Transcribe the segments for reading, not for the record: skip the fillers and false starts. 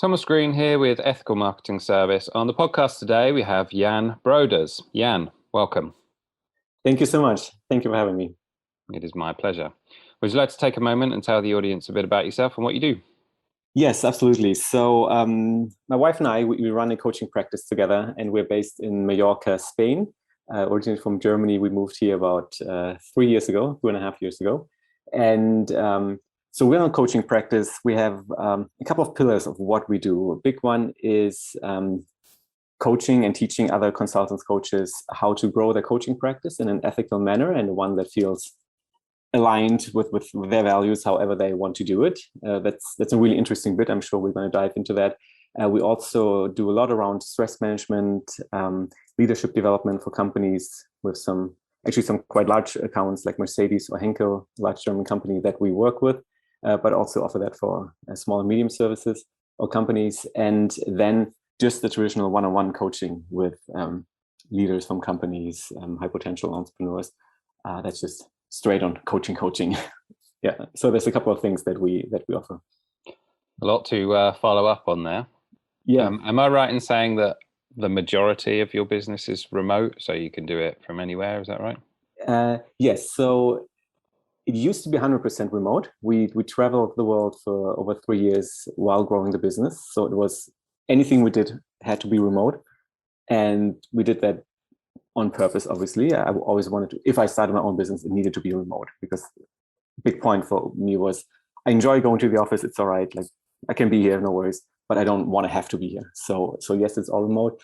Thomas Green here with Ethical Marketing Service. On the podcast today, we have Jan Broders. Jan, welcome. Thank you so much. Thank you for having me. It is my pleasure. Would you like to take a moment and tell the audience a bit about yourself and what you do? Yes, absolutely. So my wife and I, we run a coaching practice together, and we're based in Mallorca, Spain. Originally from Germany, we moved here about 3 years ago, 2.5 years ago. And so we're on a coaching practice. We have a couple of pillars of what we do. A big one is coaching and teaching other consultants, coaches, how to grow their coaching practice in an ethical manner, and one that feels aligned with their values, however they want to do it. That's a really interesting bit. I'm sure we're going to dive into that. We also do a lot around stress management, leadership development for companies with some quite large accounts like Mercedes or Henkel, large German company that we work with, but also offer that for small and medium services or companies. And then just the traditional one-on-one coaching with leaders from companies, high potential entrepreneurs. That's just straight on coaching. Yeah. So there's a couple of things that we offer. A lot to follow up on there. Yeah. Am I right in saying that the majority of your business is remote, so you can do it from anywhere? Is that right? Yes. So it used to be 100% remote. We traveled the world for over 3 years while growing the business. So it was anything we did had to be remote, and we did that on purpose. Obviously, I always wanted to. If I started my own business, it needed to be remote, because big point for me was I enjoy going to the office. It's all right. Like, I can be here, no worries, but I don't want to have to be here. So yes, it's all remote.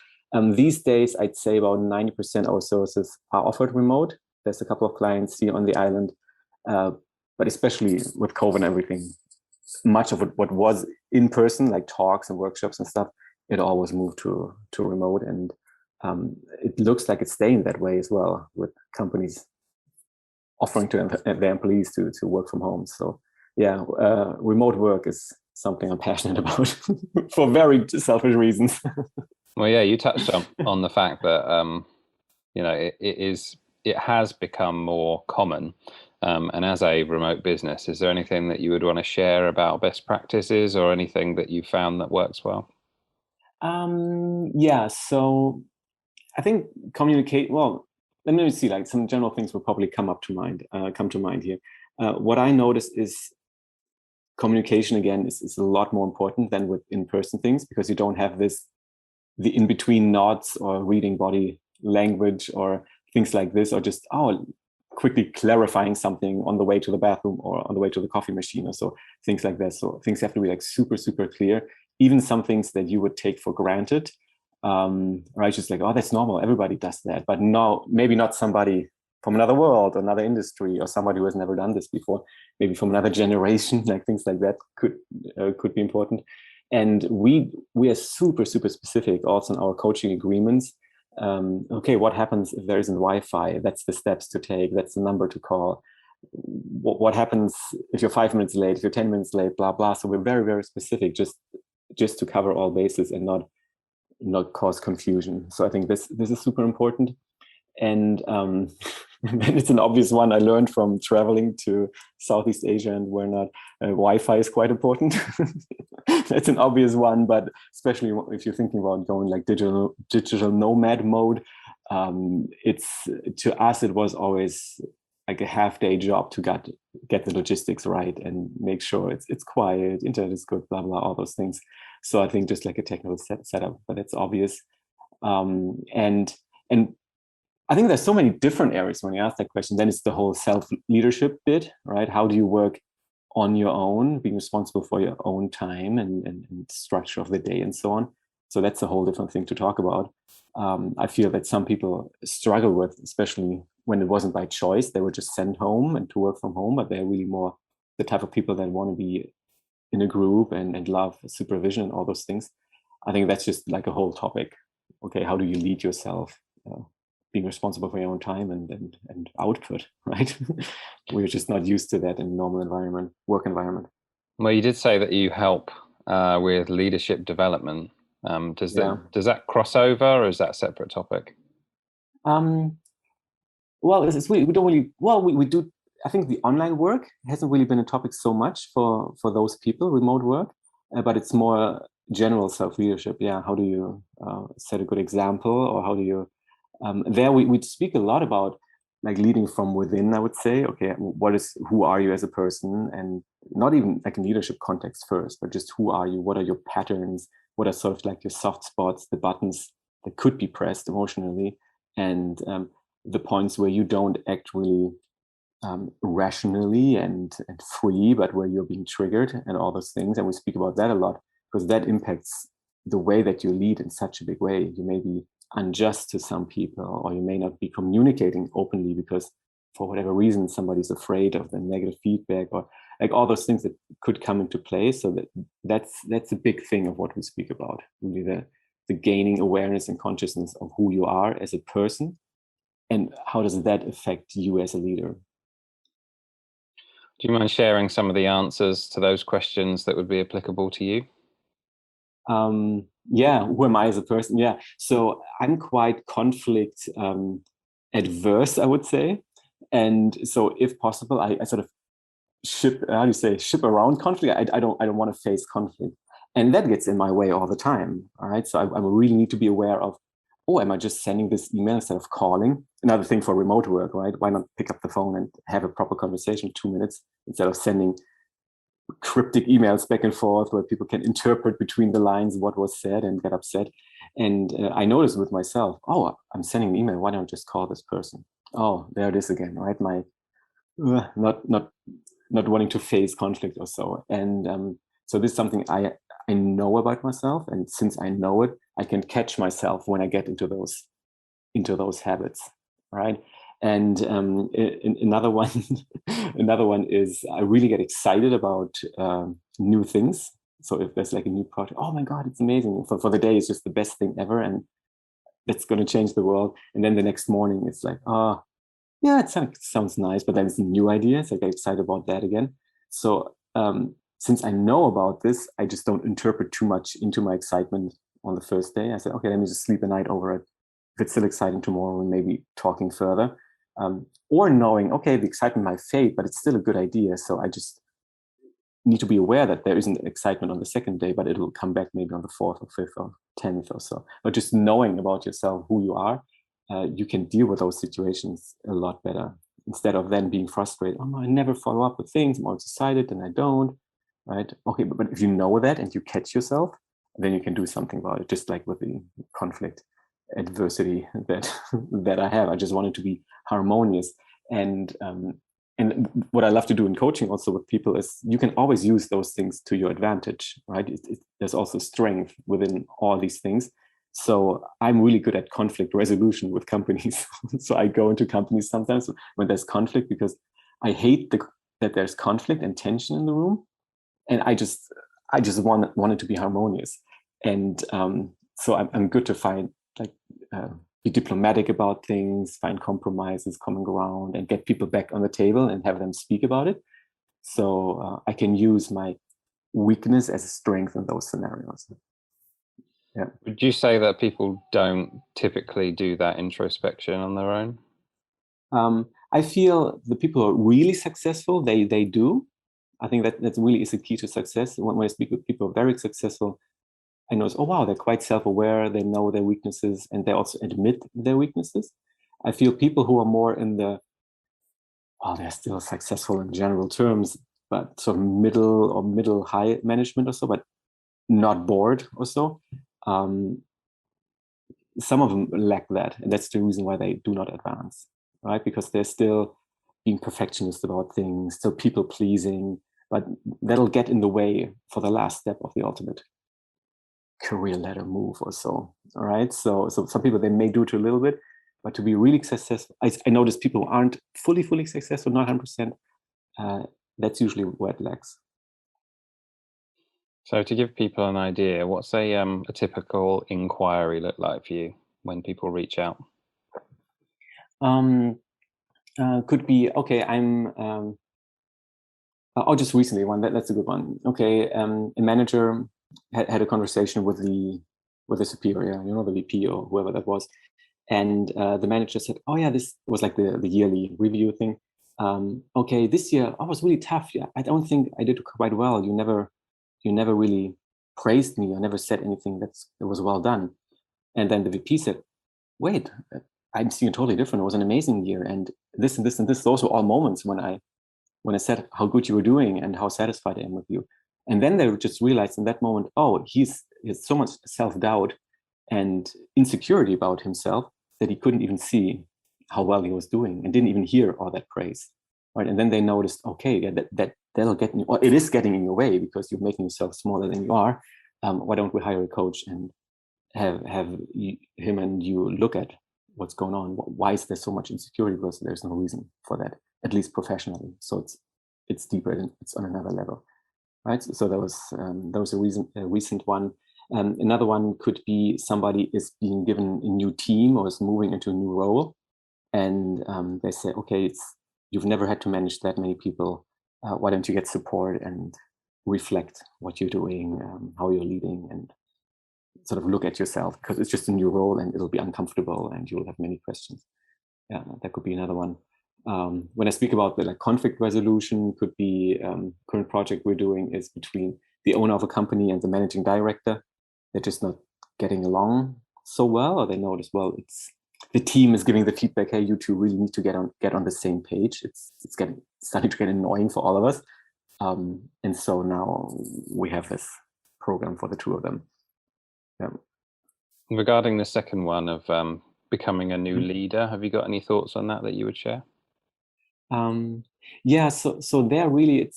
These days, I'd say about 90% of our services are offered remote. There's a couple of clients here on the island, but especially with COVID and everything, much of what was in person, like talks and workshops and stuff, it all was moved to remote. And it looks like it's staying that way as well, with companies offering to their employees to work from home. So yeah, remote work is something I'm passionate about for very selfish reasons. Well, yeah, you touched on the fact that it has become more common. And as a remote business, is there anything that you would want to share about best practices or anything that you found that works well? Yeah, so I think communicate. Well, let me see. Like, some general things will probably come to mind here. What I noticed is communication again is a lot more important than with in-person things, because you don't have the in-between nods or reading body language or things like this, or just quickly clarifying something on the way to the bathroom or on the way to the coffee machine, or so, things like that. So things have to be like super, super clear. Even some things that you would take for granted, right? Just like, oh, that's normal, everybody does that. But no, maybe not somebody from another world, or another industry, or somebody who has never done this before, maybe from another generation, like things like that could be important. And we are super, super specific also in our coaching agreements. Okay, what happens if there isn't Wi-Fi? That's the steps to take. That's the number to call. What happens if you're 5 minutes late, if you're 10 minutes late, blah, blah. So we're very, very specific, just to cover all bases and not cause confusion. So I think this is super important. And it's an obvious one I learned from traveling to Southeast Asia and whatnot. Wi-Fi is quite important. That's an obvious one, but especially if you're thinking about going like digital nomad mode, to us it was always like a half-day job to get the logistics right and make sure it's quiet, internet is good, blah blah, all those things. So I think just like a technical setup, but it's obvious. And I think there's so many different areas when you ask that question. Then it's the whole self-leadership bit, right? How do you work on your own, being responsible for your own time and structure of the day and so on? So that's a whole different thing to talk about. I feel that some people struggle with, especially when it wasn't by choice. They were just sent home and to work from home, but they're really more the type of people that want to be in a group and love supervision and all those things. I think that's just like a whole topic. Okay, how do you lead yourself? Being responsible for your own time and output, right? We're just not used to that in a normal work environment. Well, you did say that you help with leadership development. Does that cross over, or is that a separate topic? Well, we don't really. Well, we do. I think the online work hasn't really been a topic so much for those people, remote work, but it's more general self-leadership, yeah, how do you set a good example, or how do you there we speak a lot about like leading from within, I would say. Okay, who are you as a person, and not even like in leadership context first, but just who are you, what are your patterns, what are sort of like your soft spots, the buttons that could be pressed emotionally, and the points where you don't act really rationally and free, but where you're being triggered and all those things. And we speak about that a lot because that impacts the way that you lead in such a big way. You may be unjust to some people, or you may not be communicating openly because for whatever reason somebody's afraid of the negative feedback, or like all those things that could come into play. So that's a big thing of what we speak about, really the gaining awareness and consciousness of who you are as a person, and how does that affect you as a leader. Do you mind sharing some of the answers to those questions that would be applicable to you? Yeah, who am I as a person? Yeah, so I'm quite conflict adverse, I would say. And so if possible, I sort of ship around conflict. I don't want to face conflict. And that gets in my way all the time. All right. So I really need to be aware of, oh, am I just sending this email instead of calling? Another thing for remote work, right? Why not pick up the phone and have a proper conversation, 2 minutes, instead of sending cryptic emails back and forth where people can interpret between the lines what was said and get upset. And I noticed with myself, oh, I'm sending an email. Why don't I just call this person? Oh, there it is again, right? My not wanting to face conflict or so. And so this is something I know about myself, and since I know it, I can catch myself when I get into those habits, right? And another one, another one is I really get excited about new things. So if there's like a new project, oh my god, it's amazing! For the day, it's just the best thing ever, and it's going to change the world. And then the next morning, it's like, oh, yeah, it sounds nice, but then it's a new idea, so I get excited about that again. So since I know about this, I just don't interpret too much into my excitement on the first day. I said, okay, let me just sleep a night over it. If it's still exciting tomorrow, and maybe talking further, or knowing, okay, the excitement might fade, but it's still a good idea. So I just need to be aware that there isn't excitement on the second day, but it will come back maybe on the fourth or fifth or 10th or so. But just knowing about yourself, who you are, you can deal with those situations a lot better, instead of then being frustrated. Oh, I never follow up with things. I'm always excited and I don't. Right? Okay, but if you know that and you catch yourself, then you can do something about it. Just like with the conflict adversity that I have. I just want it to be harmonious. And what I love to do in coaching also with people is you can always use those things to your advantage, right? There's also strength within all these things. So I'm really good at conflict resolution with companies. So I go into companies sometimes when there's conflict because I hate that there's conflict and tension in the room, and I just want it to be harmonious. And so I'm good to find like be diplomatic about things, find compromises, common ground, and get people back on the table and have them speak about it. So I can use my weakness as a strength in those scenarios. Yeah. Would you say that people don't typically do that introspection on their own? I feel the people who are really successful, they do. I think that really is a key to success. When I speak with people who are very successful, I notice, oh wow, they're quite self-aware, they know their weaknesses, and they also admit their weaknesses. I feel people who are more in the, well, they're still successful in general terms, but sort of middle or middle high management or so, but not bored or so. Some of them lack that, and that's the reason why they do not advance, right? Because they're still being perfectionist about things, still people pleasing, but that'll get in the way for the last step of the ultimate career ladder move or so. All right. So some people, they may do it a little bit, but to be really successful, I notice people who aren't fully successful, not 100%, that's usually where it lacks. So to give people an idea, what's a typical inquiry look like for you when people reach out? Could be, okay, just recently one, that's a good one. Okay, a manager had a conversation with the superior, the VP or whoever that was. And the manager said, oh yeah, this was like the yearly review thing. Okay, this year I was really tough. Yeah, I don't think I did quite well. You never really praised me or never said anything that was well done. And then the VP said, wait, I'm seeing totally different. It was an amazing year. And this and this and this. Those were all moments when I said how good you were doing and how satisfied I am with you. And then they just realized in that moment, oh, he has so much self-doubt and insecurity about himself that he couldn't even see how well he was doing and didn't even hear all that praise. Right. And then they noticed, okay, yeah, that'll get in, or it is getting in your way because you're making yourself smaller than you are. Why don't we hire a coach and have him and you look at what's going on? Why is there so much insecurity? Because there's no reason for that, at least professionally. So it's deeper and it's on another level, right? So that was a recent one. Another one could be somebody is being given a new team or is moving into a new role, and they say, okay, you've never had to manage that many people. Why don't you get support and reflect what you're doing, how you're leading, and sort of look at yourself, because it's just a new role and it'll be uncomfortable and you'll have many questions. Yeah, that could be another one. When I speak about the conflict resolution, could be current project we're doing is between the owner of a company and the managing director. They're just not getting along so well, or they notice, well, it's the team is giving the feedback, hey, you two really need to get on the same page. It's starting to get annoying for all of us. And so now we have this program for the two of them. Yeah. Regarding the second one of becoming a new leader, have you got any thoughts on that you would share? Yeah, so there really it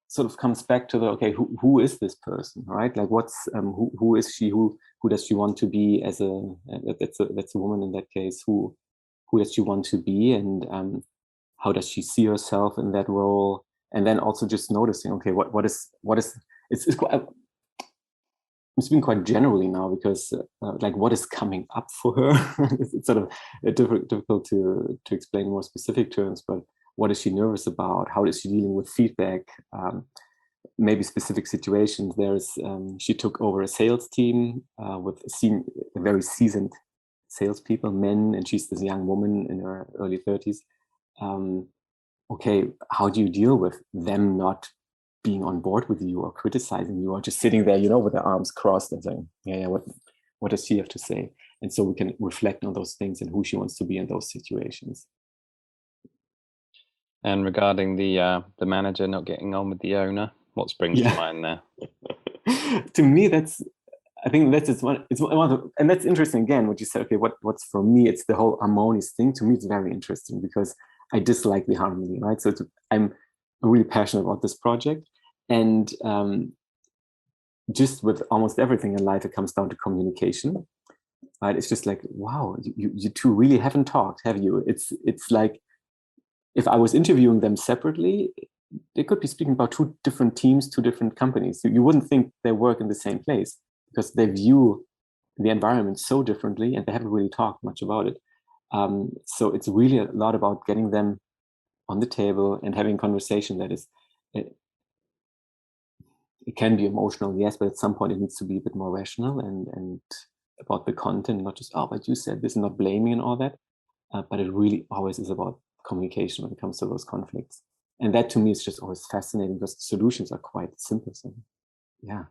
sort of comes back to the, okay, who is this person, right? Like what's who is she? Who does she want to be as that's a woman in that case. Who does she want to be, and how does she see herself in that role? And then also just noticing, okay, what is it's quite, I'm speaking quite generally now because like what is coming up for her? It's sort of difficult to explain more specific terms, but what is she nervous about? How is she dealing with feedback? Maybe specific situations. She took over a sales team with very seasoned salespeople, men, and she's this young woman in her early 30s. Okay, how do you deal with them not being on board with you or criticizing you or just sitting there, with their arms crossed and saying, yeah, what does she have to say? And so we can reflect on those things and who she wants to be in those situations. And regarding the manager not getting on with the owner, what springs to mind there? To me, I think that's one of the, and that's interesting again, what you said, okay, what's for me, it's the whole harmonious thing. To me, it's very interesting because I dislike the harmony, right? So I'm really passionate about this project. And just with almost everything in life, it comes down to communication, right? It's just like, wow, you two really haven't talked, have you? It's like, if I was interviewing them separately, they could be speaking about two different teams, two different companies. You wouldn't think they work in the same place because they view the environment so differently and they haven't really talked much about it. So it's really a lot about getting them on the table and having a conversation that is, it can be emotional, yes, but at some point it needs to be a bit more rational and about the content, not just, oh, but you said this, and not blaming and all that. But it really always is about communication when it comes to those conflicts. And that to me is just always fascinating because the solutions are quite simple. So yeah,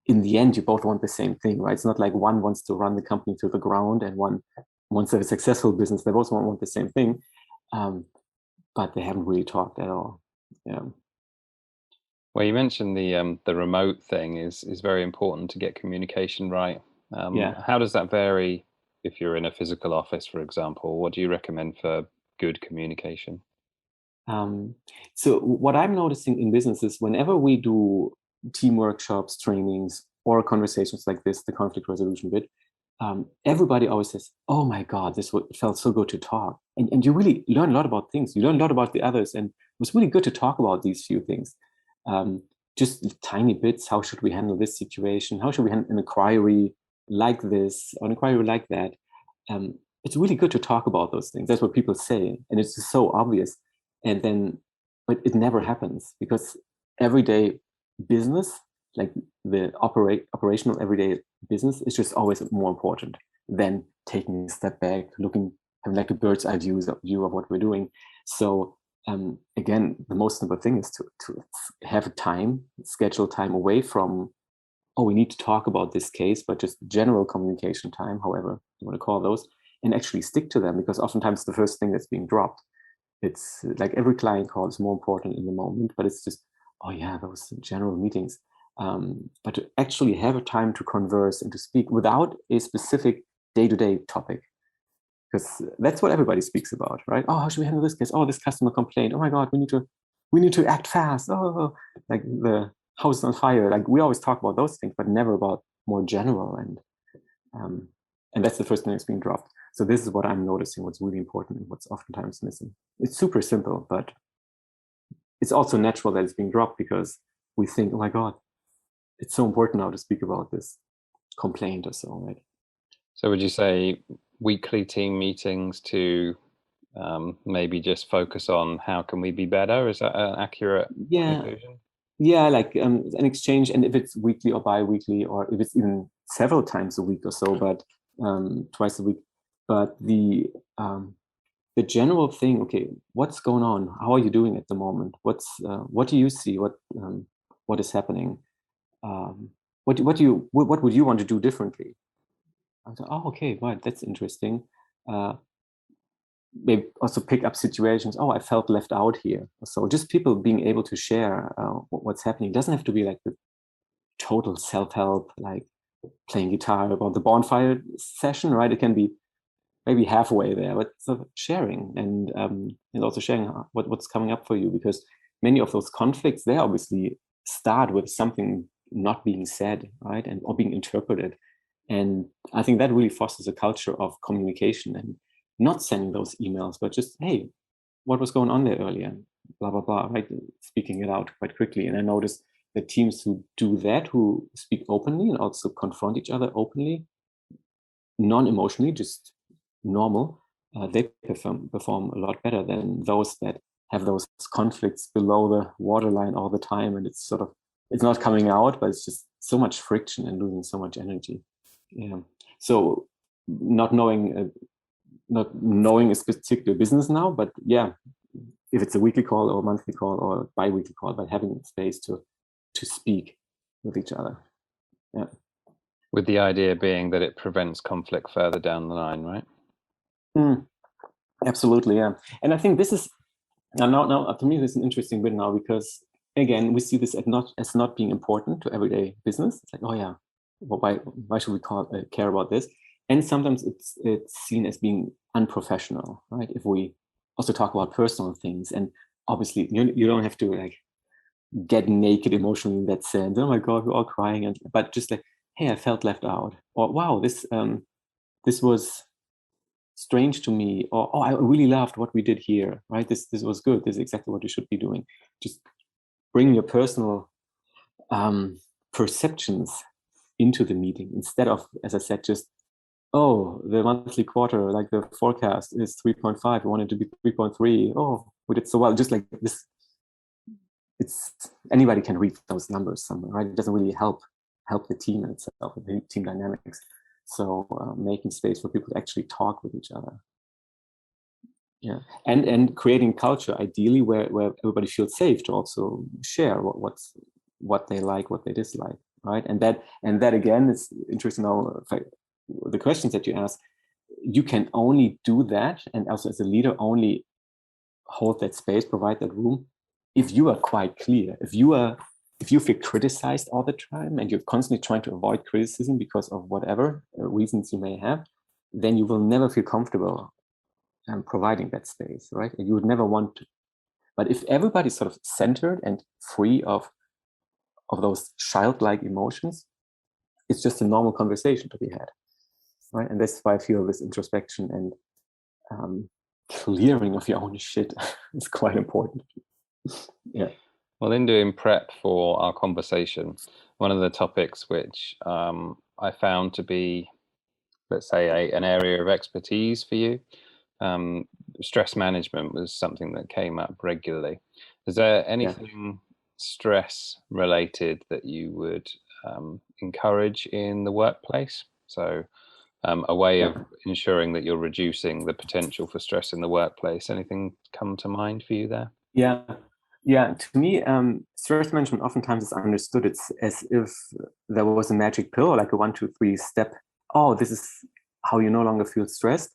in the end, you both want the same thing, right? It's not like one wants to run the company to the ground and one wants to have a successful business. They both want the same thing, but they haven't really talked at all. Yeah. Well, you mentioned the remote thing is very important to get communication right. Yeah. How does that vary if you're in a physical office, for example? What do you recommend for good communication? So what I'm noticing in businesses, whenever we do team workshops, trainings, or conversations like this, the conflict resolution bit, everybody always says, oh my God, it felt so good to talk. And you really learn a lot about things. You learn a lot about the others. And it was really good to talk about these few things. Just tiny bits. How should we handle this situation? How should we handle an inquiry like this or an inquiry like that? It's really good to talk about those things. That's what people say. And it's just so obvious. And then, but it never happens because everyday business, like the operational everyday business, is just always more important than taking a step back, having like a bird's eye view of what we're doing. So again, the most important thing is to have a schedule time away from oh, we need to talk about this case, but just general communication time, however you want to call those, and actually stick to them, because oftentimes the first thing that's being dropped, it's like every client call is more important in the moment, but it's just, oh yeah, those general meetings. But to actually have a time to converse and to speak without a specific day-to-day topic, because that's what everybody speaks about, right? Oh, how should we handle this case? Oh, this customer complained. Oh my God, we need to act fast. Oh, like the house is on fire. Like we always talk about those things, but never about more general, and that's the first thing that's being dropped. So this is what I'm noticing, what's really important and what's oftentimes missing. It's super simple, but it's also natural that it's being dropped because we think, oh my God, it's so important now to speak about this complaint or so, right? So would you say weekly team meetings to maybe just focus on how can we be better? Is that an accurate conclusion? Yeah, like an exchange, and if it's weekly or bi-weekly, or if it's even several times a week or so, but twice a week. But the general thing, okay, what's going on? How are you doing at the moment? What do you see? What is happening? What would you want to do differently? I was like, oh, okay, right, that's interesting. Maybe also pick up situations. Oh, I felt left out here. So just people being able to share what's happening. It doesn't have to be like the total self-help, like playing guitar about the bonfire session, right? It can be maybe halfway there, but sort of sharing and also sharing what's coming up for you, because many of those conflicts, they obviously start with something not being said, right, and or being interpreted. And I think that really fosters a culture of communication and not sending those emails, but just, hey, what was going on there earlier? Blah, blah, blah, right? Speaking it out quite quickly. And I noticed the teams who do that, who speak openly and also confront each other openly, non-emotionally, just normal, they perform a lot better than those that have those conflicts below the waterline all the time. And it's not coming out, but it's just so much friction and losing so much energy. Yeah. So not knowing is particular business now, but yeah, if it's a weekly call or monthly call or bi-weekly call, but having space to speak with each other. Yeah. With the idea being that it prevents conflict further down the line, right? Absolutely, yeah. And I think this is now to me this is an interesting bit now, because again we see this as not being important to everyday business. It's like, oh yeah, well, why should we care about this? And sometimes it's seen as being unprofessional, right? If we also talk about personal things, and obviously you don't have to like get naked emotionally in that sense. Oh my God, we're all crying, but just like, hey, I felt left out, or wow, this was strange to me, or oh, I really loved what we did here, right? This was good. This is exactly what you should be doing. Just bring your personal perceptions into the meeting instead of, as I said, just, oh, the monthly quarter, like the forecast is 3.5. We wanted to be 3.3. Oh, we did so well. Just like this, it's anybody can read those numbers somewhere, right? It doesn't really help the team itself, the team dynamics. So making space for people to actually talk with each other. Yeah, and creating culture ideally where everybody feels safe to also share what they like, what they dislike, right? And that again is interesting. Now, the questions that you ask, you can only do that, and also as a leader, only hold that space, provide that room, if you are quite clear. If you feel criticized all the time and you're constantly trying to avoid criticism because of whatever reasons you may have, then you will never feel comfortable providing that space, right? And you would never want to. But if everybody's sort of centered and free of those childlike emotions, it's just a normal conversation to be had, right? And that's why I feel this introspection and clearing of your own shit is quite important. Yeah. Well, in doing prep for our conversation, one of the topics which I found to be, let's say, an area of expertise for you, stress management was something that came up regularly. Is there anything stress related that you would encourage in the workplace? So a way of ensuring that you're reducing the potential for stress in the workplace. Anything come to mind for you there? Yeah. Yeah, to me, stress management oftentimes is understood. It's as if there was a magic pill, like a 1, 2, 3 step. Oh, this is how you no longer feel stressed,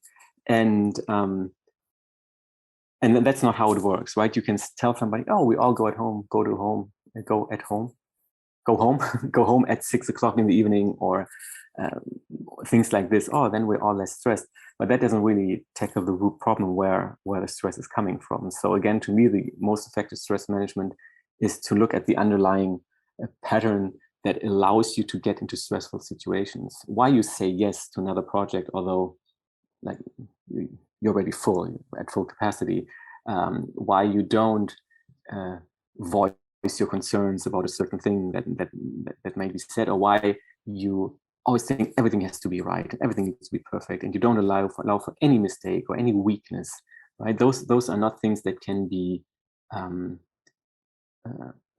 and then that's not how it works, right? You can tell somebody, oh, we all go at home, go to home, go at home, go home, go home at 6 o'clock in the evening, or um, things like this. Oh, then we're all less stressed. But that doesn't really tackle the root problem where the stress is coming from. So again, to me, the most effective stress management is to look at the underlying pattern that allows you to get into stressful situations. Why you say yes to another project, although like you're already full, at full capacity. Why you don't voice your concerns about a certain thing that may be said, or why you always think everything has to be right and everything needs to be perfect, and you don't allow for any mistake or any weakness, right? Those are not things that can be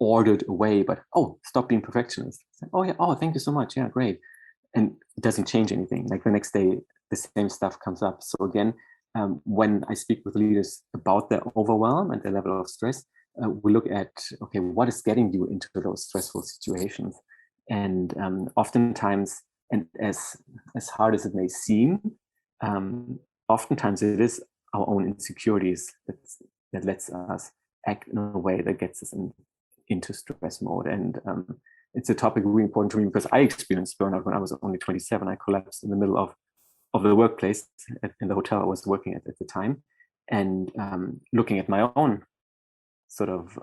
ordered away. But oh, stop being perfectionist. Like, oh yeah, oh thank you so much, yeah, great. And it doesn't change anything. Like the next day, the same stuff comes up. So again, when I speak with leaders about their overwhelm and their level of stress, we look at, okay, what is getting you into those stressful situations? And oftentimes, and as hard as it may seem, oftentimes it is our own insecurities that lets us act in a way that gets us into stress mode. And it's a topic really important to me because I experienced burnout when I was only 27. I collapsed in the middle of the workplace in the hotel I was working at the time. And looking at my own sort of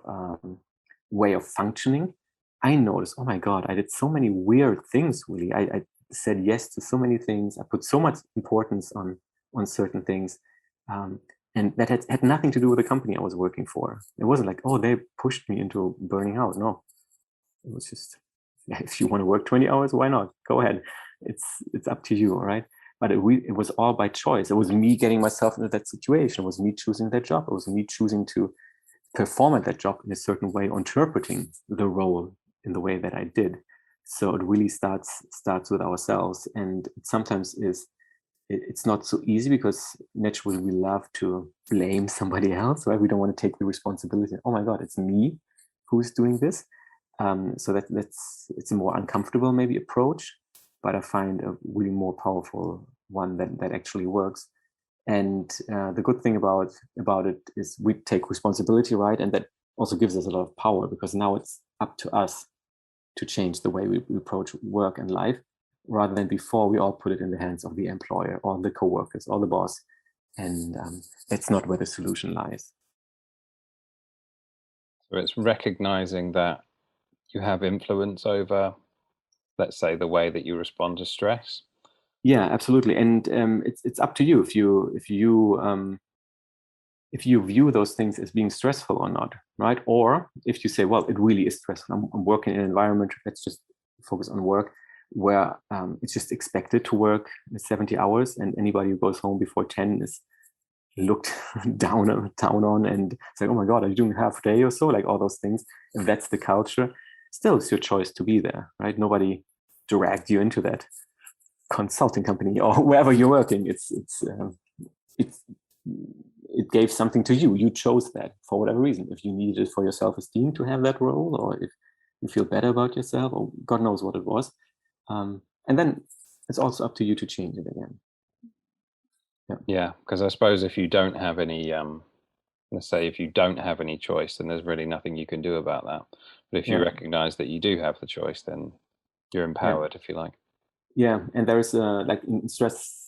way of functioning, I noticed, oh my God, I did so many weird things, really. I said yes to so many things. I put so much importance on certain things. And that had nothing to do with the company I was working for. It wasn't like, oh, they pushed me into burning out. No, it was just, if you want to work 20 hours, why not? Go ahead. It's up to you, all right? But it was all by choice. It was me getting myself into that situation. It was me choosing that job. It was me choosing to perform at that job in a certain way, or interpreting the role in the way that I did. So it really starts with ourselves. And it sometimes it's not so easy because naturally we love to blame somebody else, right? We don't want to take the responsibility. Oh my God, it's me who's doing this. So it's a more uncomfortable maybe approach, but I find a really more powerful one that actually works. And the good thing about it is we take responsibility, right? And that also gives us a lot of power, because now it's up to us to change the way we approach work and life, rather than before we all put it in the hands of the employer or the coworkers or the boss. And that's not where the solution lies. So it's recognizing that you have influence over, let's say, the way that you respond to stress. Yeah, absolutely. And it's up to you if you view those things as being stressful or not, right? Or if you say, well, it really is stressful. I'm working in an environment, let's just focus on work, where it's just expected to work 70 hours, and anybody who goes home before 10 is looked down on, and it's like, oh my God, are you doing half a day or so? Like all those things. If that's the culture, still it's your choice to be there, right? Nobody dragged you into that consulting company or wherever you're working. It gave something to you. You chose that for whatever reason. If you needed it for your self-esteem to have that role, or if you feel better about yourself, or God knows what it was. And then it's also up to you to change it again. Yeah, because I suppose if you don't have any, let's say if you don't have any choice, then there's really nothing you can do about that. But if you recognize that you do have the choice, then you're empowered, if you like. Yeah, and there's like in stress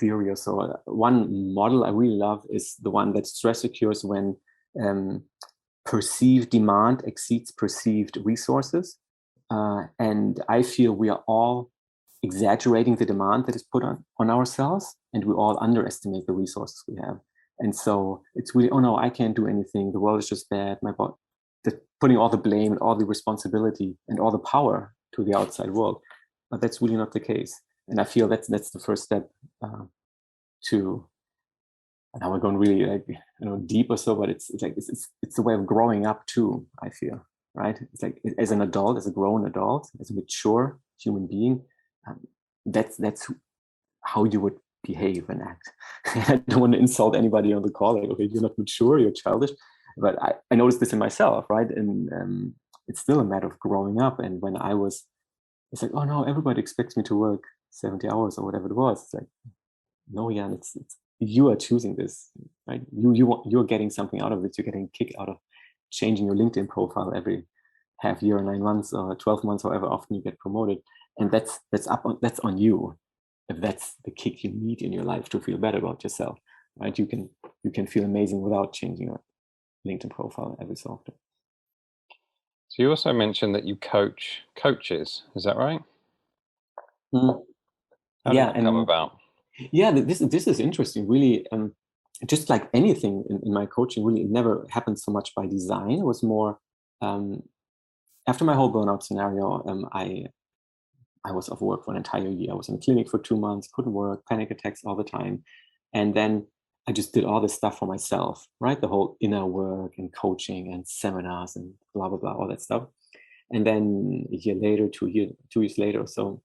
theory or so, one model I really love is the one that stress occurs when perceived demand exceeds perceived resources. And I feel we are all exaggerating the demand that is put on ourselves, and we all underestimate the resources we have. And so it's really, oh no, I can't do anything. The world is just bad. My body, putting all the blame and all the responsibility and all the power to the outside world. But that's really not the case. And I feel that's the first step to. And now we're going really like deep or so, but it's like it's the way of growing up too. I feel, right? It's like as an adult, as a grown adult, as a mature human being, that's how you would behave and act. I don't want to insult anybody on the call, like, okay, you're not mature, you're childish. but I noticed this in myself, right? And it's still a matter of growing up. And when it's like, oh no, everybody expects me to work 70 hours or whatever it was. It's like, no, Jan, it's you are choosing this, right? You're getting something out of it. You're getting a kick out of changing your LinkedIn profile every half year, 9 months, or 12 months, however often you get promoted. And that's on you. If that's the kick you need in your life to feel better about yourself, right? You can feel amazing without changing your LinkedIn profile every so often. So you also mentioned that you coach coaches. Is that right? Mm. How did that come about? Yeah, this is interesting. Really, just like anything in my coaching, really, it never happened so much by design. It was more after my whole burnout scenario. I was off work for an entire year. I was in a clinic for 2 months, couldn't work, panic attacks all the time, and then I just did all this stuff for myself, right? The whole inner work and coaching and seminars and blah blah blah, all that stuff. And then a year later, 2 years later or so,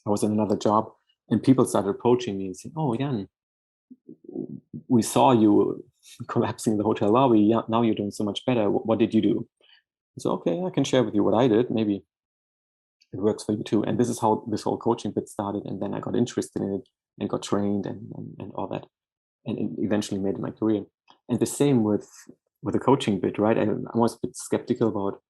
I was in another job, and people started approaching me and saying, "Oh, Jan, we saw you collapsing the hotel lobby. Yeah, now you're doing so much better. What did you do?" So, okay, I can share with you what I did. Maybe it works for you too. And this is how this whole coaching bit started. And then I got interested in it and got trained and all that, and eventually made it my career. And the same with the coaching bit, right? I was a bit skeptical about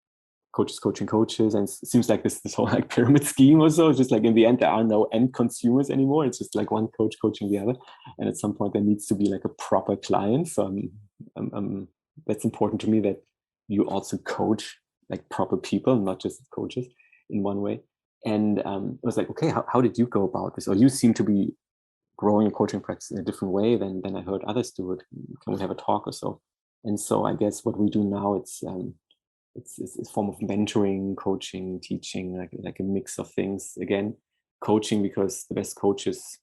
coaches coaching coaches, and it seems like this whole like pyramid scheme or so. It's just like in the end there are no end consumers anymore. It's just like one coach coaching the other, and at some point there needs to be like a proper client. So that's important to me, that you also coach like proper people, not just coaches in one way. And I was like, okay, how did you go about this? Or you seem to be growing your coaching practice in a different way than I heard others do it. Can we have a talk or so? And so I guess what we do now, it's a form of mentoring, coaching, teaching, like a mix of things. Again, coaching, because the best coaches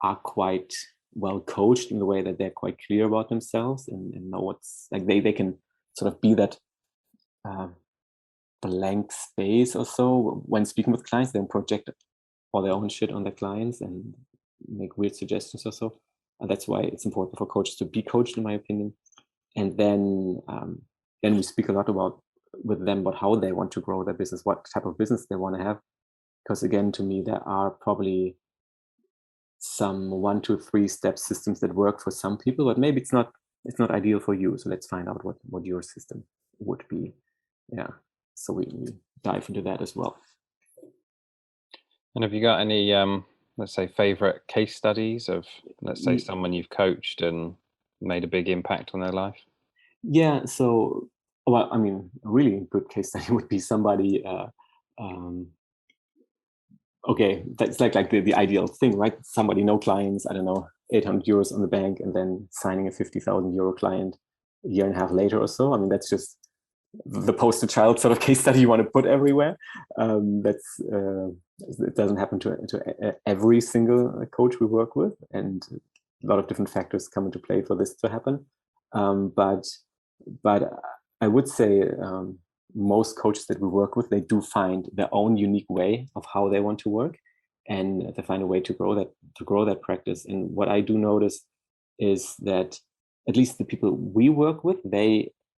are quite well coached in the way that they're quite clear about themselves and know what's like they can sort of be that blank space or so when speaking with clients. They don't project all their own shit on their clients and make weird suggestions or so. And that's why it's important for coaches to be coached, in my opinion. And then we speak a lot with them about how they want to grow their business, what type of business they want to have. Because again, to me, there are probably some 1, 2, 3 step systems that work for some people, but maybe it's not ideal for you. So let's find out what your system would be. Yeah. So we dive into that as well. And have you got any, let's say, favorite case studies of, let's say, someone you've coached and made a big impact on their life? Yeah. So, well, I mean, a really good case study would be somebody. Okay, that's like the ideal thing, right? Somebody, no clients, I don't know, 800 euros on the bank, and then signing a 50,000 euro client a year and a half later or so. I mean, that's just the poster child sort of case study you want to put everywhere. It doesn't happen to every single coach we work with, and a lot of different factors come into play for this to happen. But I would say most coaches that we work with, they do find their own unique way of how they want to work, and they find a way to grow that practice. And what I do notice is that at least the people we work with,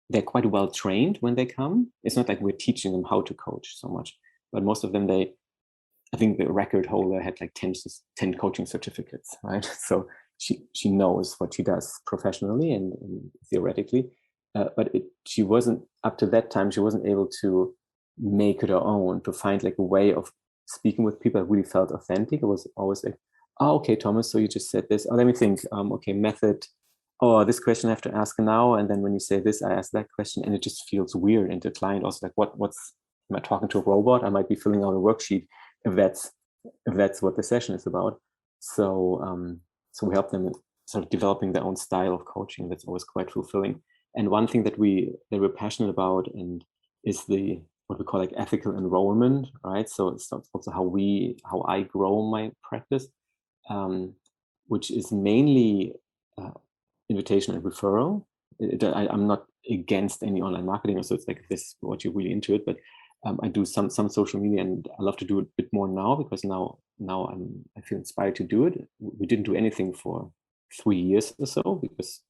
they're quite well trained when they come. It's not like we're teaching them how to coach so much, but most of them, I think the record holder had like 10 coaching certificates, right? So she knows what she does professionally and theoretically, but she wasn't, up to that time, she wasn't able to make it her own, to find like a way of speaking with people that really felt authentic. It was always like, oh, okay, Thomas, so you just said this. Oh, let me think. Okay, method. Oh, this question I have to ask now. And then when you say this, I ask that question, and it just feels weird. And the client also like, am I talking to a robot? I might be filling out a worksheet if that's what the session is about. So we help them sort of developing their own style of coaching. That's always quite fulfilling. And one thing that we're passionate about and is what we call like ethical enrollment, right? So it's also how I grow my practice, which is mainly invitation and referral. I'm not against any online marketing, so it's like this what you're really into it, but I do some social media, and I love to do it a bit more now, because now I feel inspired to do it. We didn't do anything for 3 years or so, because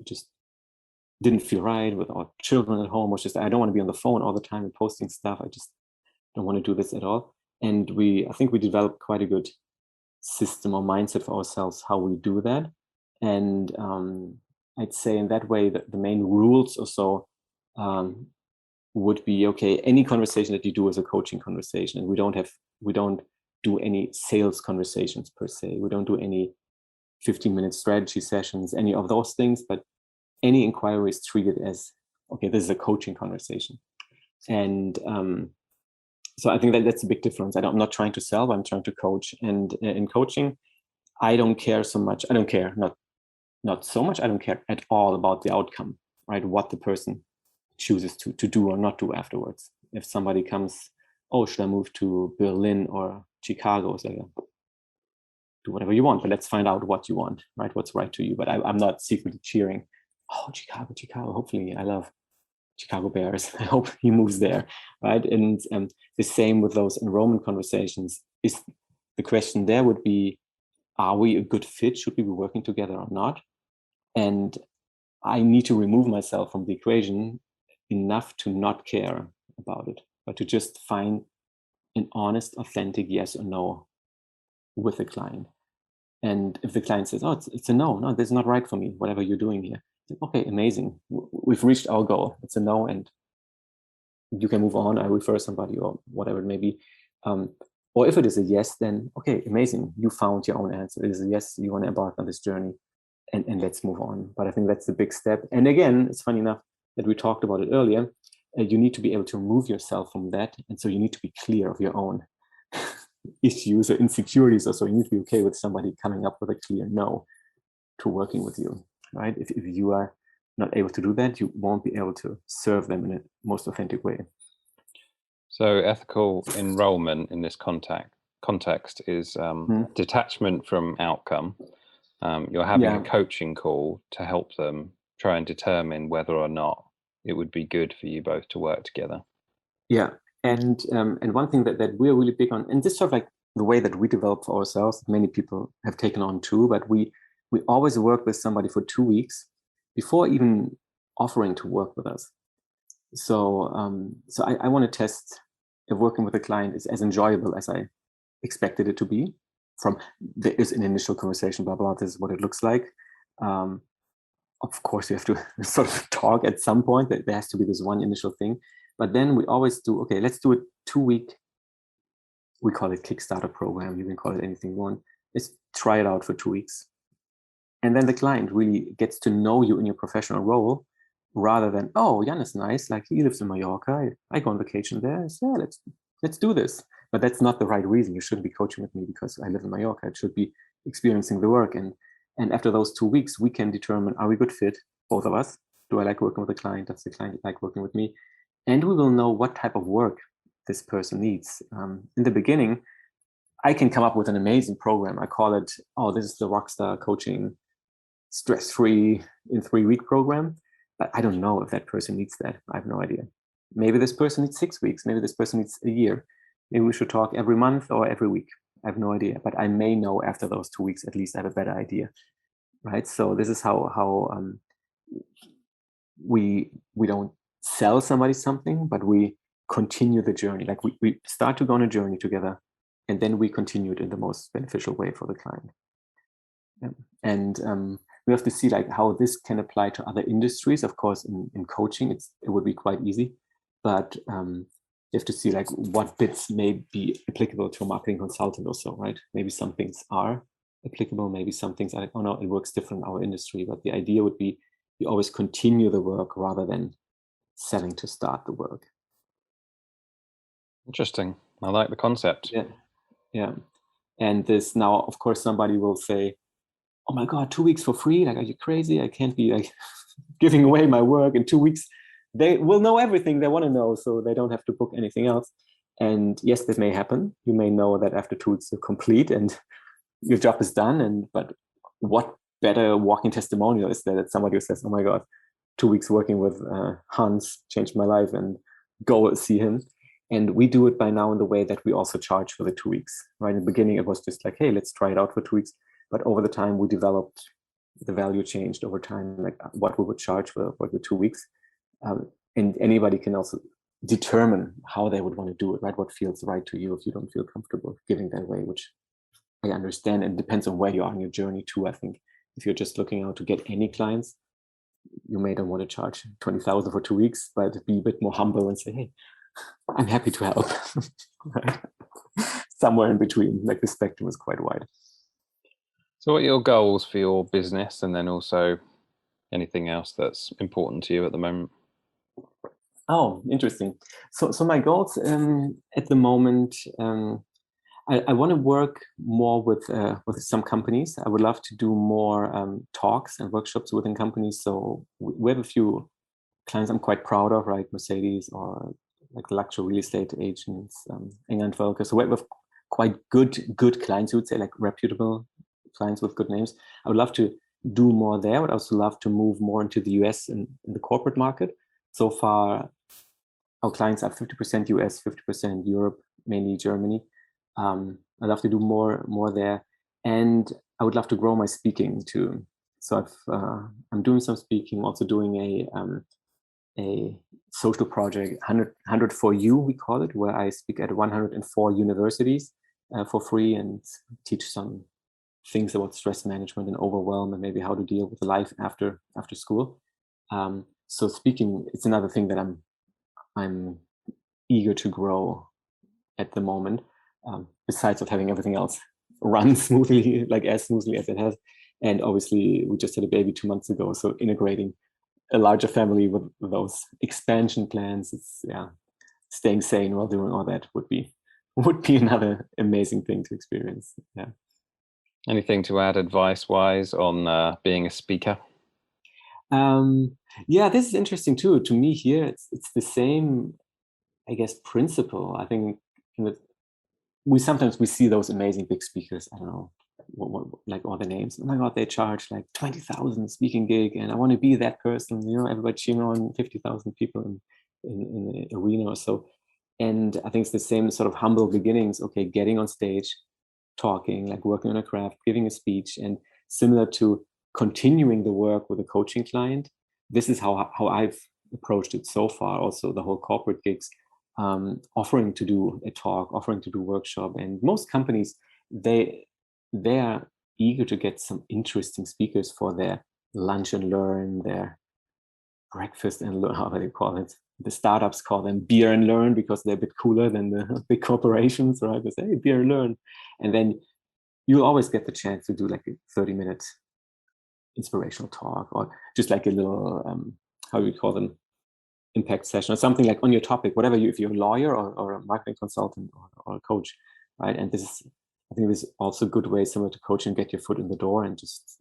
didn't feel right with our children at home. Was just, I don't want to be on the phone all the time and posting stuff. I just don't want to do this at all. And I think we developed quite a good system or mindset for ourselves how we do that. And I'd say in that way that the main rules or so would be, okay, any conversation that you do is a coaching conversation, and we don't do any sales conversations per se. We don't do any 15-minute strategy sessions, any of those things, but any inquiry is treated as, okay, this is a coaching conversation. And so I think that that's a big difference. I'm not trying to sell, but I'm trying to coach. And in coaching, I don't care so much. I don't care, not so much. I don't care at all about the outcome, right? What the person chooses to do or not do afterwards. If somebody comes, oh, should I move to Berlin or Chicago? It's like, do whatever you want, but let's find out what you want, right? What's right to you. But I'm not secretly cheering, oh, Chicago. Hopefully, I love Chicago Bears. I hope he moves there, right? And the same with those enrollment conversations. Is the question there would be, are we a good fit? Should we be working together or not? And I need to remove myself from the equation enough to not care about it, but to just find an honest, authentic yes or no with the client. And if the client says, oh, it's a no, this is not right for me, whatever you're doing here. Okay, amazing. We've reached our goal. It's a no, and you can move on. I refer somebody or whatever it may be. Or if it is a yes, then okay, amazing. You found your own answer. It is a yes, you want to embark on this journey, and let's move on. But I think that's the big step. And again, it's funny enough that we talked about it earlier. You need to be able to remove yourself from that. And so you need to be clear of your own issues or insecurities. Or so you need to be okay with somebody coming up with a clear no to working with you, right? If you are not able to do that, you won't be able to serve them in a most authentic way. So ethical enrollment in this context is detachment from outcome. You're having a coaching call to help them try and determine whether or not it would be good for you both to work together. Yeah, and one thing that we're really big on, and this sort of like the way that we develop for ourselves, many people have taken on too, but we always work with somebody for 2 weeks before even offering to work with us. So I want to test if working with a client is as enjoyable as I expected it to be. From there is an initial conversation, blah blah. This is what it looks like. Of course, you have to sort of talk at some point. That there has to be this one initial thing, but then we always do. Okay, let's do a 2-week. We call it Kickstarter program. You can call it anything you want. Let's try it out for 2 weeks, and then the client really gets to know you in your professional role, rather than, oh, Jan is nice, like he lives in Mallorca, I go on vacation there, so yeah, let's do this. But that's not the right reason. You shouldn't be coaching with me because I live in Mallorca. It should be experiencing the work. And after those 2 weeks, we can determine, are we good fit, both of us? Do I like working with the client? Does the client like working with me? And we will know what type of work this person needs. In the beginning, I can come up with an amazing program. I call it, oh, this is the Rockstar Coaching Stress-Free in 3-week program. But I don't know if that person needs that. I have no idea. Maybe this person needs 6 weeks. Maybe this person needs a year. Maybe we should talk every month or every week. I have no idea. But I may know after those 2 weeks, at least I have a better idea. Right? So this is how we don't sell somebody something, but we continue the journey. Like we start to go on a journey together, and then we continue it in the most beneficial way for the client. Yeah. And we have to see like how this can apply to other industries. Of course, in coaching, it would be quite easy, but you have to see like what bits may be applicable to a marketing consultant or so, right? Maybe some things are applicable, maybe some things are like, oh no, it works different in our industry. But the idea would be you always continue the work rather than selling to start the work. Interesting. I like the concept. Yeah. And this now, of course, somebody will say, oh my God, 2 weeks for free? Like, are you crazy? I can't be like giving away my work in 2 weeks. They will know everything they want to know, so they don't have to book anything else. And yes, that may happen. You may know that after 2 weeks you're complete and your job is done. But what better walking testimonial is there that somebody who says, oh my God, 2 weeks working with Hans changed my life, and go see him. And we do it by now in the way that we also charge for the 2 weeks, right? In the beginning, it was just like, hey, let's try it out for 2 weeks. But over the time, we developed the value changed over time, like what we would charge for the 2 weeks. And anybody can also determine how they would want to do it, right? What feels right to you if you don't feel comfortable giving that away, which I understand, and depends on where you are on your journey too. I think if you're just looking out to get any clients, you may don't want to charge 20,000 for 2 weeks, but be a bit more humble and say, hey, I'm happy to help. Right? Somewhere in between, like the spectrum is quite wide. So what are your goals for your business, and then also anything else that's important to you at the moment? Oh, interesting. So my goals at the moment, I want to work more with some companies. I would love to do more talks and workshops within companies. So we have a few clients I'm quite proud of, right? Mercedes, or like the luxury real estate agents, England Volker. So we have quite good clients, you would say, like reputable clients with good names. I would love to do more there. I would also love to move more into the US in the corporate market. So far, our clients are 50% US, 50% Europe, mainly Germany. I'd love to do more there, and I would love to grow my speaking too. So I'm doing some speaking. I'm also doing a social project, 100 for you, we call it, where I speak at 104 universities for free and teach some things about stress management and overwhelm, and maybe how to deal with life after school. So speaking, it's another thing that I'm eager to grow at the moment, besides of having everything else run smoothly, like as smoothly as it has. And obviously, we just had a baby 2 months ago, so integrating a larger family with those expansion plans, it's staying sane while doing all that would be another amazing thing to experience. Yeah. Anything to add advice-wise on being a speaker? This is interesting too. To me, here it's the same, I guess, principle. I think we sometimes see those amazing big speakers. I don't know, like all the names. Oh my God, they charge like 20,000 speaking gig, and I want to be that person. Everybody cheering on 50,000 people in the arena or so. And I think it's the same sort of humble beginnings. Okay, getting on stage, talking, like working on a craft, giving a speech, and similar to continuing the work with a coaching client. This is how I've approached it so far. Also, the whole corporate gigs. Offering to do a talk, offering to do workshop, and most companies they are eager to get some interesting speakers for their lunch and learn, their breakfast and learn. How do they call it? The startups call them beer and learn because they're a bit cooler than the big corporations, right? They say, hey, beer and learn, and then you always get the chance to do like a 30-minute inspirational talk, or just like a little how do you call them, impact session or something like on your topic, whatever if you're a lawyer or a marketing consultant or a coach, right? And I think this is also a good way, similar to coaching, get your foot in the door and just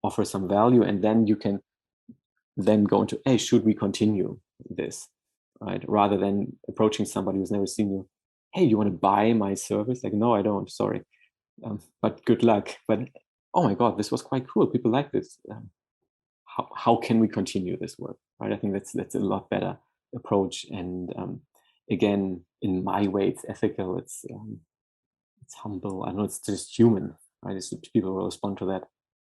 offer some value, and then you can then go into, hey, should we continue this, right? Rather than approaching somebody who's never seen you, hey, you want to buy my service? Like, no, I don't, sorry, but good luck. But oh my God, this was quite cool. People like this. How can we continue this work, right? I think that's a lot better approach, and again, in my way, it's ethical, it's humble. I know it's just human, right? People will respond to that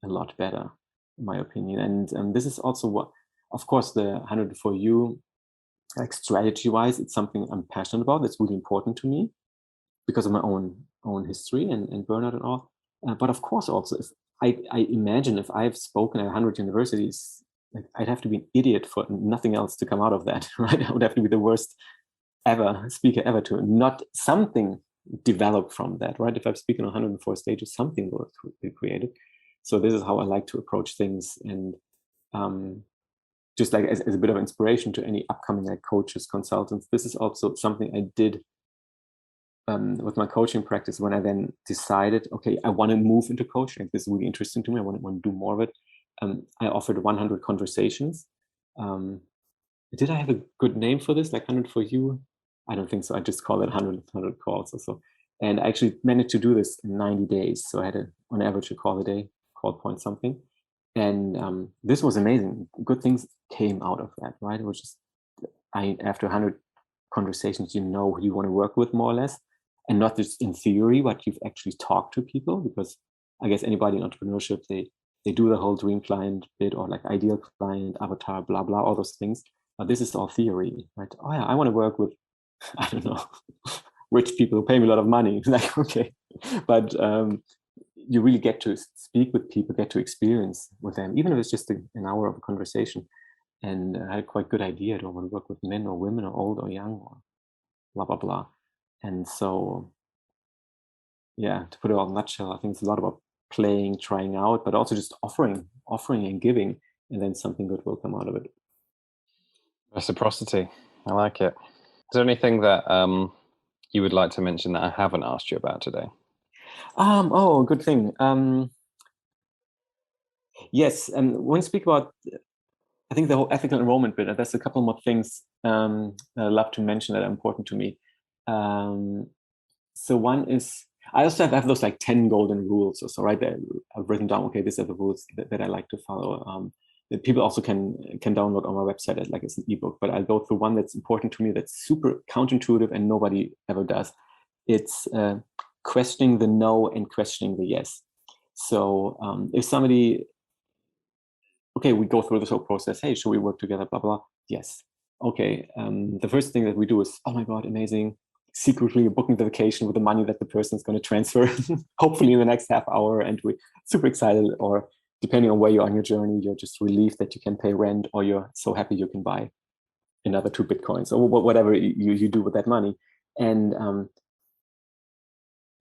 a lot better, in my opinion. And this is also what, of course, the 100 for you, like strategy-wise, it's something I'm passionate about. That's really important to me because of my own history and burnout and all. But of course, also, if I imagine if I've spoken at 100 universities, like I'd have to be an idiot for nothing else to come out of that, right? I would have to be the worst speaker ever to not something develop from that, right? If I'm speaking on 104 stages, something will be created. So this is how I like to approach things, and just like as a bit of inspiration to any upcoming like coaches, consultants. This is also something I did with my coaching practice when I then decided, okay, I want to move into coaching. This is really interesting to me. I want to do more of it. I offered 100 conversations. Did I have a good name for this? Like 100 for you? I don't think so. I just call it 100 calls or so. And I actually managed to do this in 90 days. So I had on average a call a day, call point something. And this was amazing. Good things came out of that, right? It was just, after 100 conversations, who you want to work with more or less, and not just in theory, but you've actually talked to people, because I guess anybody in entrepreneurship, they they do the whole dream client bit, or like ideal client, avatar, blah blah, all those things. But this is all theory, right? Oh yeah, I want to work with, I don't know, rich people who pay me a lot of money. Like, okay, but you really get to speak with people, get to experience with them, even if it's just an hour of a conversation. And I had a quite good idea. Do I want to work with men or women or old or young or blah blah blah. And so, yeah, to put it all in a nutshell, I think it's a lot about playing, trying out, but also just offering and giving, and then something good will come out of it. Reciprocity. I like it. Is there anything that you would like to mention that I haven't asked you about today? Oh, good thing. Yes, and when we speak about, I think the whole ethical enrollment bit, there's a couple more things that I'd love to mention that are important to me. So one is, I also have those like 10 golden rules or so, right? That I've written down, okay, these are the rules that I like to follow. That people also can download on my website as like it's an ebook, but I'll go through one that's important to me, that's super counterintuitive and nobody ever does. It's questioning the no and questioning the yes. So if somebody, okay, we go through this whole process, hey, should we work together, blah, blah, yes. Okay, the first thing that we do is, oh my God, amazing, secretly booking the vacation with the money that the person is going to transfer, hopefully in the next half hour, and we're super excited, or depending on where you are on your journey, you're just relieved that you can pay rent, or you're so happy you can buy another 2 Bitcoins, or whatever you do with that money. And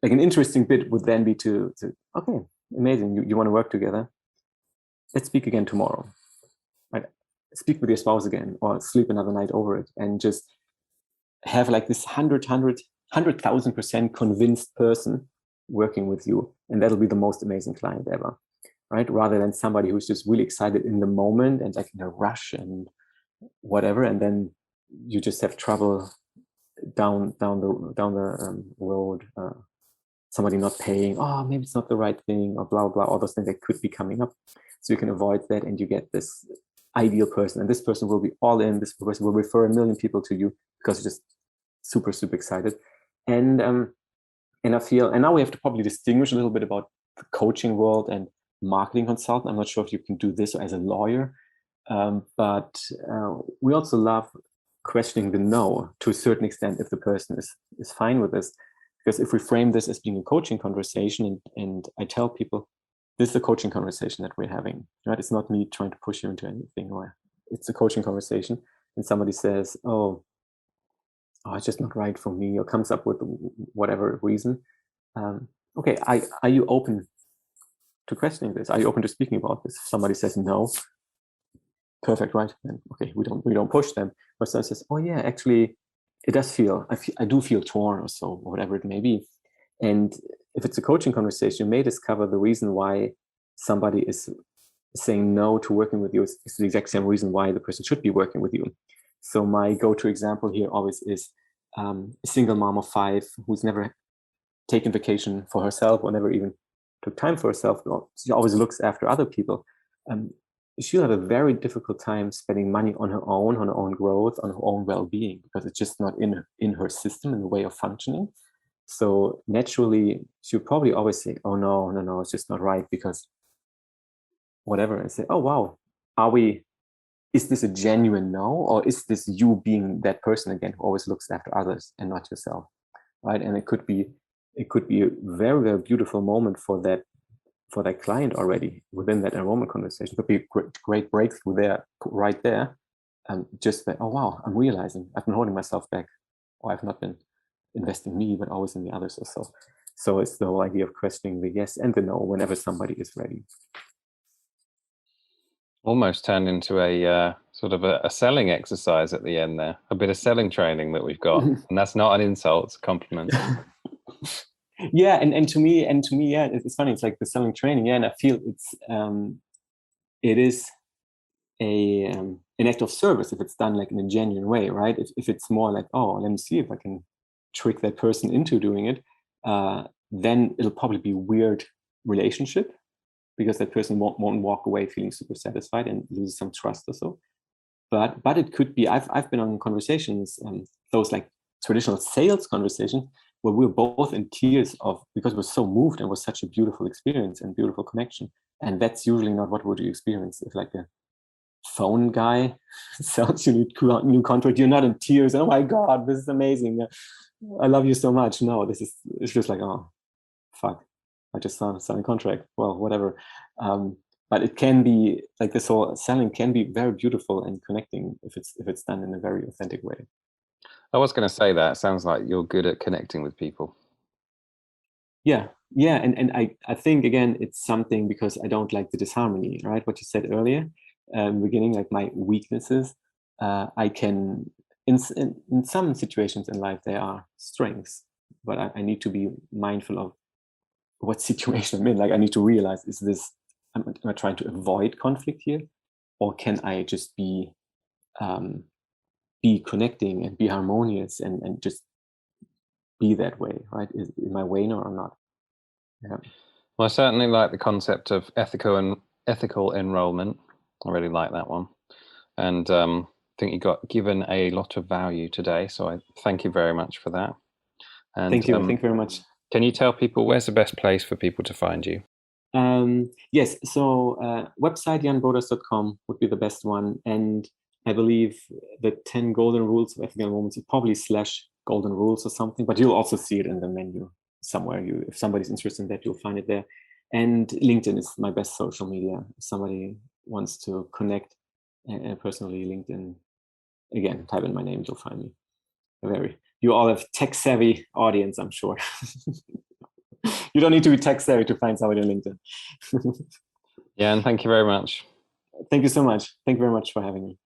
like an interesting bit would then be to okay, amazing, you want to work together, let's speak again tomorrow. Right? Speak with your spouse again, or sleep another night over it, and just have like this 100,000% convinced person working with you, and that'll be the most amazing client ever, right? Rather than somebody who's just really excited in the moment and like in a rush and whatever, and then you just have trouble down the road. Somebody not paying, oh, maybe it's not the right thing, or blah blah, all those things that could be coming up. So you can avoid that, and you get this ideal person, and this person will be all in. This person will refer 1 million people to you because you're just super excited. And I feel, and now we have to probably distinguish a little bit about the coaching world and marketing consultant. I'm not sure if you can do this as a lawyer, but we also love questioning the no to a certain extent if the person is fine with this. Because if we frame this as being a coaching conversation, and I tell people, this is a coaching conversation that we're having, right? It's not me trying to push you into anything, or it's a coaching conversation, and somebody says, oh, it's just not right for me, or comes up with whatever reason. Okay, are you open to questioning this? Are you open to speaking about this? If somebody says no, perfect, right? Then okay, we don't push them. But someone says, oh yeah, actually, it does feel, I do feel torn, or so, or whatever it may be. And if it's a coaching conversation, you may discover the reason why somebody is saying no to working with you is the exact same reason why the person should be working with you. So my go-to example here always is a single mom of 5 who's never taken vacation for herself, or never even took time for herself. She always looks after other people. She'll have a very difficult time spending money on her own growth, on her own well-being, because it's just not in her system, in the way of functioning. So naturally, she'll probably always say, oh no, it's just not right, because whatever. And say, oh wow, is this a genuine no, or is this you being that person again who always looks after others and not yourself, right? And it could be a very beautiful moment for that client already within that enrollment conversation. It could be a great breakthrough there, right there. Just that, oh wow, I'm realizing I've been holding myself back, or I've not been investing in me, but always in the others or so. So it's the whole idea of questioning the yes and the no whenever somebody is ready. Almost turned into a sort of a selling exercise at the end there, a bit of selling training that we've got. And that's not an insult, it's a compliment. Yeah, and to me, yeah, it's funny. It's like the selling training, yeah, and I feel it is an act of service if it's done like in a genuine way, right? If it's more like, oh, let me see if I can trick that person into doing it, then it'll probably be a weird relationship, because that person won't walk away feeling super satisfied and loses some trust or so. But it could be, I've been on conversations, those like traditional sales conversations, where we were both in tears because we're so moved and was such a beautiful experience and beautiful connection. And that's usually not what would you experience if like a phone guy sells you new contract. You're not in tears. Oh my God, this is amazing. I love you so much. No, it's just like, oh, fuck. I just signed a contract. Well, whatever. But it can be like this whole selling can be very beautiful and connecting if it's done in a very authentic way. I was going to say that. It sounds like you're good at connecting with people. Yeah. And I think, again, it's something because I don't like the disharmony, right? What you said earlier, beginning, like my weaknesses, I can, in some situations in life, there are strengths, but I need to be mindful of what situation I'm in. Like I need to realize, am I trying to avoid conflict here? Or can I just be connecting and be harmonious and just be that way, right? Is my way or not? Yeah. Well, I certainly like the concept of ethical enrollment. I really like that one, and I think you got given a lot of value today. So I thank you very much for that. And thank you very much. Can you tell people where's the best place for people to find you? Yes, so website janbroders.com would be the best one, and I believe the 10 golden rules of ethical enrollment is probably /golden rules or something, but you'll also see it in the menu somewhere. If somebody's interested in that, you'll find it there. And LinkedIn is my best social media. If somebody wants to connect personally, LinkedIn, again, type in my name, you'll find me. You all have tech-savvy audience, I'm sure. You don't need to be tech-savvy to find somebody on LinkedIn. Yeah, and thank you very much. Thank you so much. Thank you very much for having me.